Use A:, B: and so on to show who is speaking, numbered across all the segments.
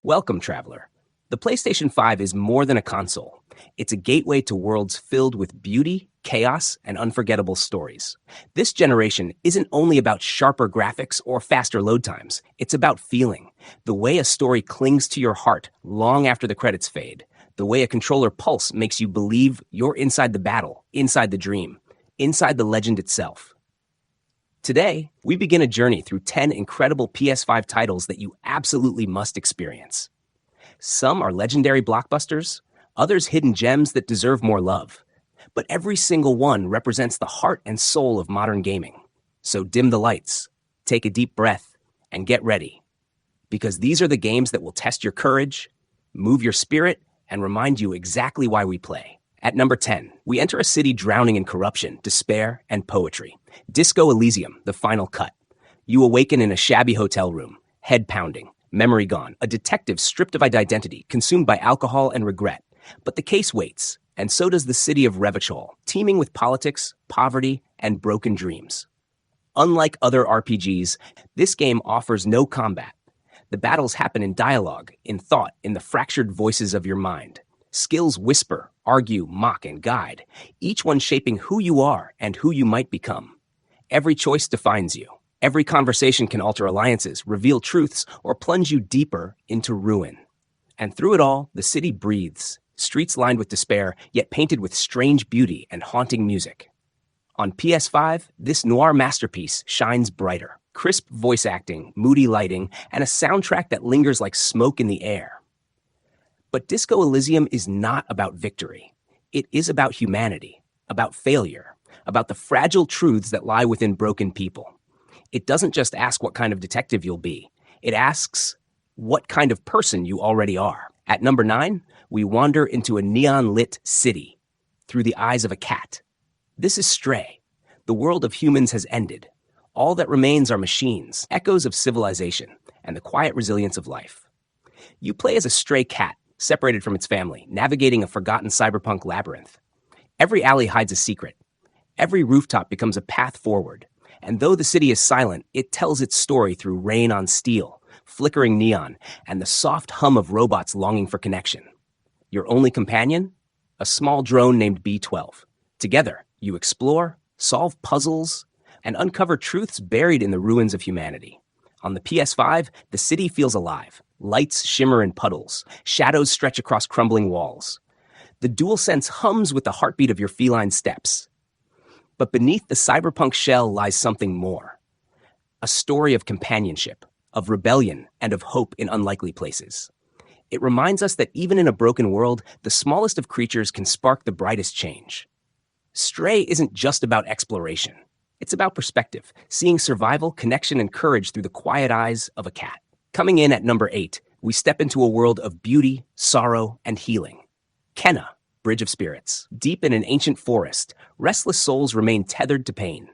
A: Welcome, traveler. The PlayStation 5 is more than a console. It's a gateway to worlds filled with beauty, chaos, and unforgettable stories. This generation isn't only about sharper graphics or faster load times. It's about feeling. The way a story clings to your heart long after the credits fade. The way a controller pulse makes you believe you're inside the battle, inside the dream, inside the legend itself. Today, we begin a journey through 10 incredible PS5 titles that you absolutely must experience. Some are legendary blockbusters, others hidden gems that deserve more love. But every single one represents the heart and soul of modern gaming. So dim the lights, take a deep breath, and get ready. Because these are the games that will test your courage, move your spirit, and remind you exactly why we play. At number 10, we enter a city drowning in corruption, despair, and poetry. Disco Elysium, the final cut. You awaken in a shabby hotel room, head pounding, memory gone, a detective stripped of identity, consumed by alcohol and regret. But the case waits, and so does the city of Returnal, teeming with politics, poverty, and broken dreams. Unlike other RPGs, this game offers no combat. The battles happen in dialogue, in thought, in the fractured voices of your mind. Skills whisper, argue, mock, and guide, each one shaping who you are and who you might become. Every choice defines you. Every conversation can alter alliances, reveal truths, or plunge you deeper into ruin. And through it all, the city breathes, streets lined with despair, yet painted with strange beauty and haunting music. On PS5, this noir masterpiece shines brighter. Crisp voice acting, moody lighting, and a soundtrack that lingers like smoke in the air. But Disco Elysium is not about victory. It is about humanity, about failure, about the fragile truths that lie within broken people. It doesn't just ask what kind of detective you'll be. It asks what kind of person you already are. At number 9, we wander into a neon-lit city through the eyes of a cat. This is Stray. The world of humans has ended. All that remains are machines, echoes of civilization, and the quiet resilience of life. You play as a stray cat, separated from its family, navigating a forgotten cyberpunk labyrinth. Every alley hides a secret. Every rooftop becomes a path forward. And though the city is silent, it tells its story through rain on steel, flickering neon, and the soft hum of robots longing for connection. Your only companion? A small drone named B12. Together, you explore, solve puzzles, and uncover truths buried in the ruins of humanity. On the PS5, the city feels alive. Lights shimmer in puddles. Shadows stretch across crumbling walls. The DualSense hums with the heartbeat of your feline steps. But beneath the cyberpunk shell lies something more. A story of companionship, of rebellion, and of hope in unlikely places. It reminds us that even in a broken world, the smallest of creatures can spark the brightest change. Stray isn't just about exploration. It's about perspective, seeing survival, connection, and courage through the quiet eyes of a cat. Coming in at number 8, we step into a world of beauty, sorrow, and healing. Kena, Bridge of Spirits. Deep in an ancient forest, restless souls remain tethered to pain.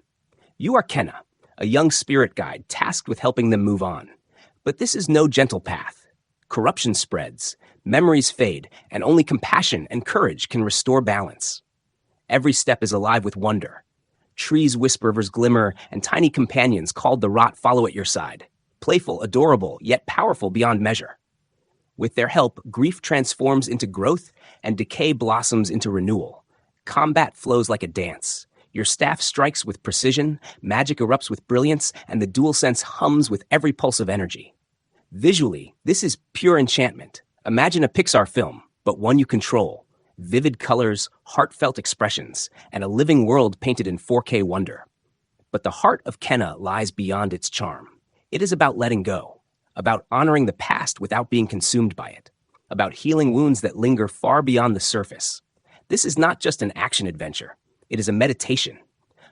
A: You are Kena, a young spirit guide tasked with helping them move on. But this is no gentle path. Corruption spreads, memories fade, and only compassion and courage can restore balance. Every step is alive with wonder. Trees whisper versus glimmer, and tiny companions called the rot follow at your side. Playful, adorable, yet powerful beyond measure. With their help, grief transforms into growth, and decay blossoms into renewal. Combat flows like a dance. Your staff strikes with precision, magic erupts with brilliance, and the DualSense hums with every pulse of energy. Visually, this is pure enchantment. Imagine a Pixar film, but one you control. Vivid colors, heartfelt expressions, and a living world painted in 4K wonder. But the heart of Kena lies beyond its charm. It is about letting go, about honoring the past without being consumed by it, about healing wounds that linger far beyond the surface. This is not just an action adventure. It is a meditation,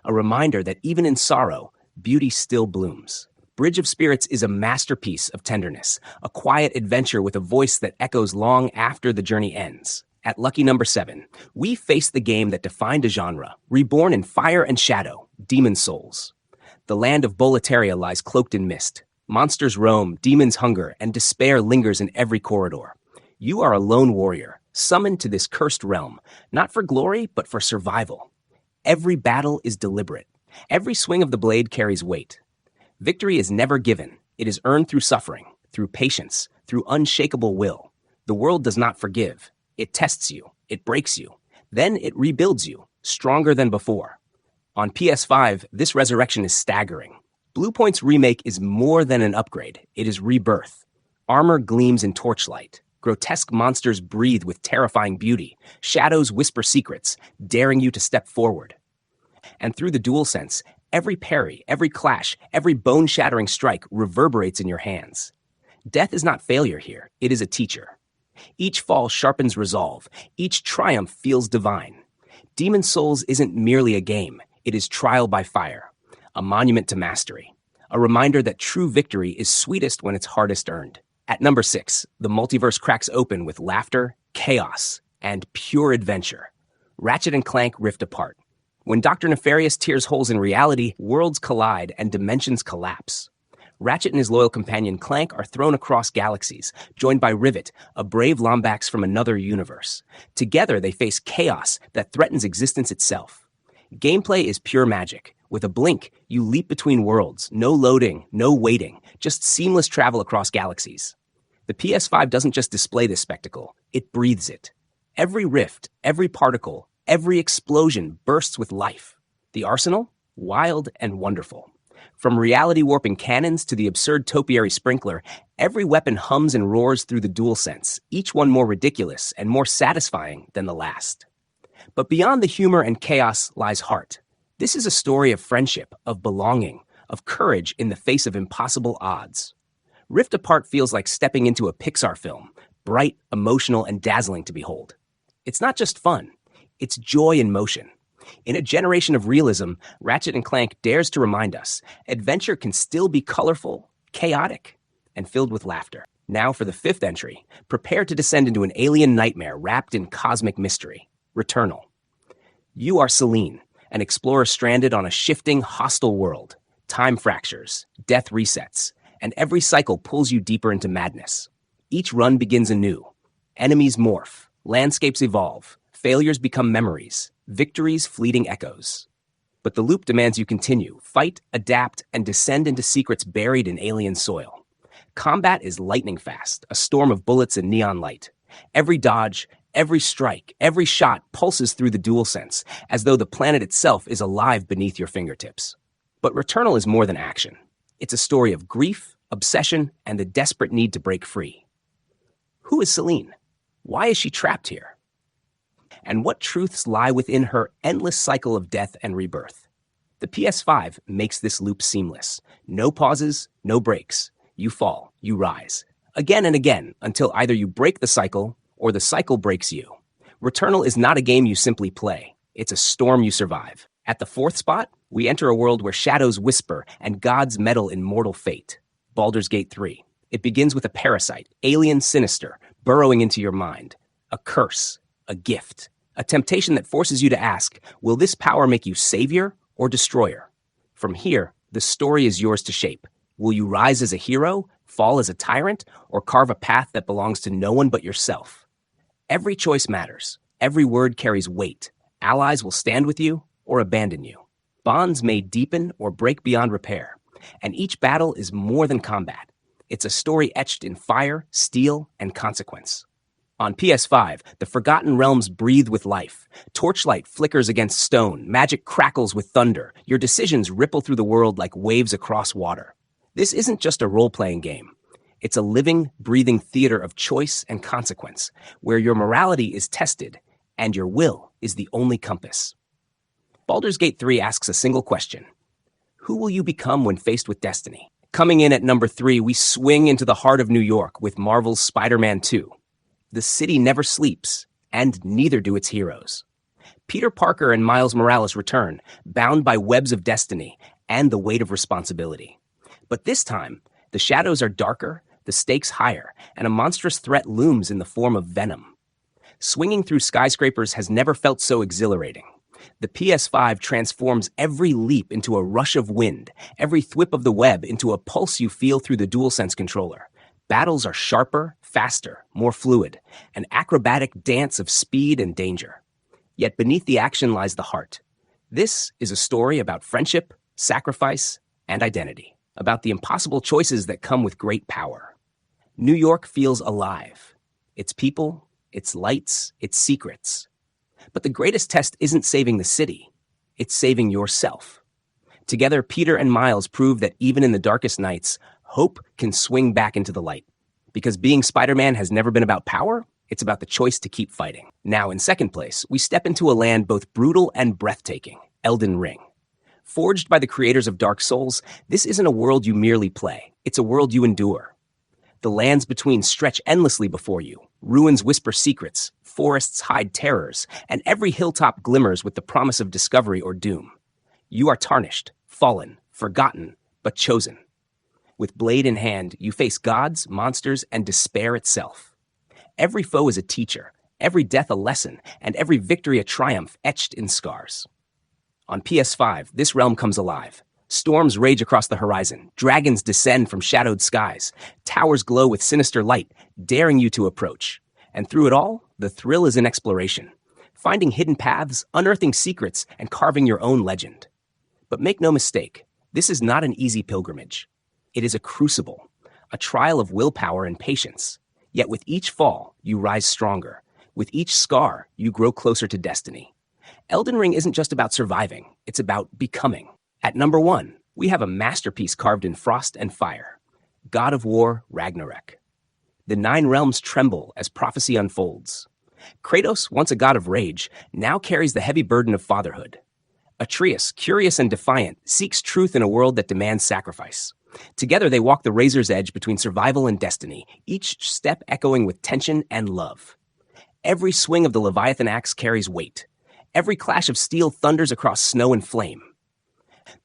A: a reminder that even in sorrow, beauty still blooms. Bridge of Spirits is a masterpiece of tenderness, a quiet adventure with a voice that echoes long after the journey ends. At lucky number 7, we face the game that defined a genre, reborn in fire and shadow, Demon Souls. The land of Boletaria lies cloaked in mist. Monsters roam, demons hunger, and despair lingers in every corridor. You are a lone warrior, summoned to this cursed realm, not for glory, but for survival. Every battle is deliberate. Every swing of the blade carries weight. Victory is never given. It is earned through suffering, through patience, through unshakable will. The world does not forgive. It tests you. It breaks you. Then it rebuilds you, stronger than before. On PS5, this resurrection is staggering. Bluepoint's remake is more than an upgrade. It is rebirth. Armor gleams in torchlight. Grotesque monsters breathe with terrifying beauty. Shadows whisper secrets, daring you to step forward. And through the DualSense, every parry, every clash, every bone-shattering strike reverberates in your hands. Death is not failure here. It is a teacher. Each fall sharpens resolve. Each triumph feels divine. Demon's Souls isn't merely a game. It is trial by fire, a monument to mastery, a reminder that true victory is sweetest when it's hardest earned. At number 6, the multiverse cracks open with laughter, chaos, and pure adventure. Ratchet & Clank Rift Apart. When Dr. Nefarious tears holes in reality, worlds collide and dimensions collapse. Ratchet and his loyal companion Clank are thrown across galaxies, joined by Rivet, a brave Lombax from another universe. Together, they face chaos that threatens existence itself. Gameplay is pure magic. With a blink, you leap between worlds. No loading, no waiting, just seamless travel across galaxies. The PS5 doesn't just display this spectacle, it breathes it. Every rift, every particle, every explosion bursts with life. The arsenal? Wild and wonderful. From reality-warping cannons to the absurd topiary sprinkler, every weapon hums and roars through the DualSense, each one more ridiculous and more satisfying than the last. But beyond the humor and chaos lies heart. This is a story of friendship, of belonging, of courage in the face of impossible odds. Rift Apart feels like stepping into a Pixar film, bright, emotional, and dazzling to behold. It's not just fun, it's joy in motion. In a generation of realism, Ratchet & Clank dares to remind us, adventure can still be colorful, chaotic, and filled with laughter. Now for the 5th entry, prepare to descend into an alien nightmare wrapped in cosmic mystery. Returnal. You are Celine, an explorer stranded on a shifting, hostile world. Time fractures, death resets, and every cycle pulls you deeper into madness. Each run begins anew. Enemies morph, landscapes evolve, failures become memories, victories fleeting echoes. But the loop demands you continue, fight, adapt, and descend into secrets buried in alien soil. Combat is lightning fast, a storm of bullets and neon light. Every dodge, every strike, every shot pulses through the DualSense, as though the planet itself is alive beneath your fingertips. But Returnal is more than action. It's a story of grief, obsession, and the desperate need to break free. Who is Celine? Why is she trapped here? And what truths lie within her endless cycle of death and rebirth? The PS5 makes this loop seamless. No pauses, no breaks. You fall, you rise. Again and again, until either you break the cycle or the cycle breaks you. Returnal is not a game you simply play. It's a storm you survive. At the 4th spot, we enter a world where shadows whisper and gods meddle in mortal fate. Baldur's Gate 3. It begins with a parasite, alien sinister, burrowing into your mind. A curse, a gift, a temptation that forces you to ask, will this power make you savior or destroyer? From here, the story is yours to shape. Will you rise as a hero, fall as a tyrant, or carve a path that belongs to no one but yourself? Every choice matters. Every word carries weight. Allies will stand with you or abandon you. Bonds may deepen or break beyond repair. And each battle is more than combat. It's a story etched in fire, steel, and consequence. On PS5, the Forgotten Realms breathe with life. Torchlight flickers against stone. Magic crackles with thunder. Your decisions ripple through the world like waves across water. This isn't just a role-playing game. It's a living, breathing theater of choice and consequence, where your morality is tested and your will is the only compass. Baldur's Gate 3 asks a single question. Who will you become when faced with destiny? Coming in at number 3, we swing into the heart of New York with Marvel's Spider-Man 2. The city never sleeps, and neither do its heroes. Peter Parker and Miles Morales return, bound by webs of destiny and the weight of responsibility. But this time, the shadows are darker, the stakes higher, and a monstrous threat looms in the form of Venom. Swinging through skyscrapers has never felt so exhilarating. The PS5 transforms every leap into a rush of wind, every thwip of the web into a pulse you feel through the DualSense controller. Battles are sharper, faster, more fluid, an acrobatic dance of speed and danger. Yet beneath the action lies the heart. This is a story about friendship, sacrifice, and identity, about the impossible choices that come with great power. New York feels alive. Its people, its lights, its secrets. But the greatest test isn't saving the city. It's saving yourself. Together, Peter and Miles prove that even in the darkest nights, hope can swing back into the light. Because being Spider-Man has never been about power, it's about the choice to keep fighting. Now, in second place, we step into a land both brutal and breathtaking, Elden Ring. Forged by the creators of Dark Souls, this isn't a world you merely play. It's a world you endure. The lands between stretch endlessly before you. Ruins whisper secrets, forests hide terrors, and every hilltop glimmers with the promise of discovery or doom. You are tarnished, fallen, forgotten, but chosen. With blade in hand, you face gods, monsters, and despair itself. Every foe is a teacher, every death a lesson, and every victory a triumph etched in scars. On PS5, this realm comes alive. Storms rage across the horizon, dragons descend from shadowed skies, towers glow with sinister light, daring you to approach. And through it all, the thrill is in exploration, finding hidden paths, unearthing secrets, and carving your own legend. But make no mistake, this is not an easy pilgrimage. It is a crucible, a trial of willpower and patience. Yet with each fall, you rise stronger. With each scar, you grow closer to destiny. Elden Ring isn't just about surviving, it's about becoming. At number 1, we have a masterpiece carved in frost and fire, God of War Ragnarök. The 9 realms tremble as prophecy unfolds. Kratos, once a god of rage, now carries the heavy burden of fatherhood. Atreus, curious and defiant, seeks truth in a world that demands sacrifice. Together they walk the razor's edge between survival and destiny, each step echoing with tension and love. Every swing of the Leviathan axe carries weight. Every clash of steel thunders across snow and flame.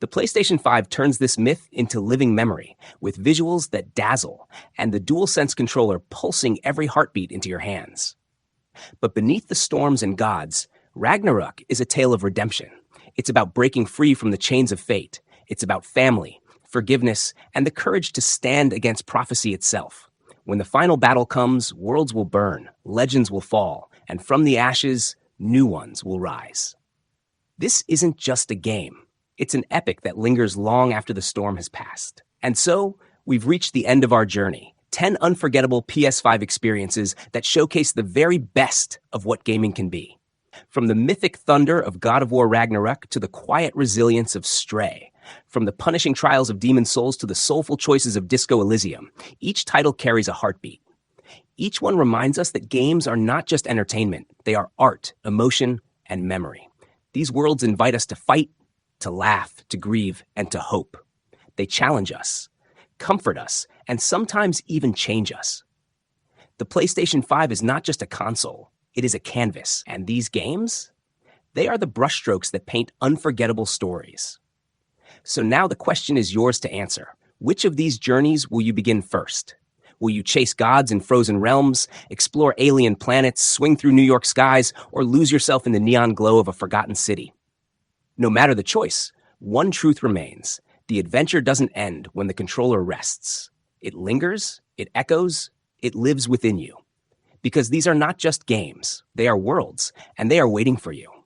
A: The PlayStation 5 turns this myth into living memory, with visuals that dazzle, and the DualSense controller pulsing every heartbeat into your hands. But beneath the storms and gods, Ragnarök is a tale of redemption. It's about breaking free from the chains of fate. It's about family, forgiveness, and the courage to stand against prophecy itself. When the final battle comes, worlds will burn, legends will fall, and from the ashes, new ones will rise. This isn't just a game. It's an epic that lingers long after the storm has passed. And so, we've reached the end of our journey. 10 unforgettable PS5 experiences that showcase the very best of what gaming can be. From the mythic thunder of God of War Ragnarök to the quiet resilience of Stray. From the punishing trials of Demon Souls to the soulful choices of Disco Elysium, each title carries a heartbeat. Each one reminds us that games are not just entertainment. They are art, emotion, and memory. These worlds invite us to fight, to laugh, to grieve, and to hope. They challenge us, comfort us, and sometimes even change us. The PlayStation 5 is not just a console, it is a canvas. And these games? They are the brushstrokes that paint unforgettable stories. So now the question is yours to answer. Which of these journeys will you begin first? Will you chase gods in frozen realms, explore alien planets, swing through New York skies, or lose yourself in the neon glow of a forgotten city? No matter the choice, one truth remains. The adventure doesn't end when the controller rests. It lingers, it echoes, it lives within you. Because these are not just games, they are worlds, and they are waiting for you.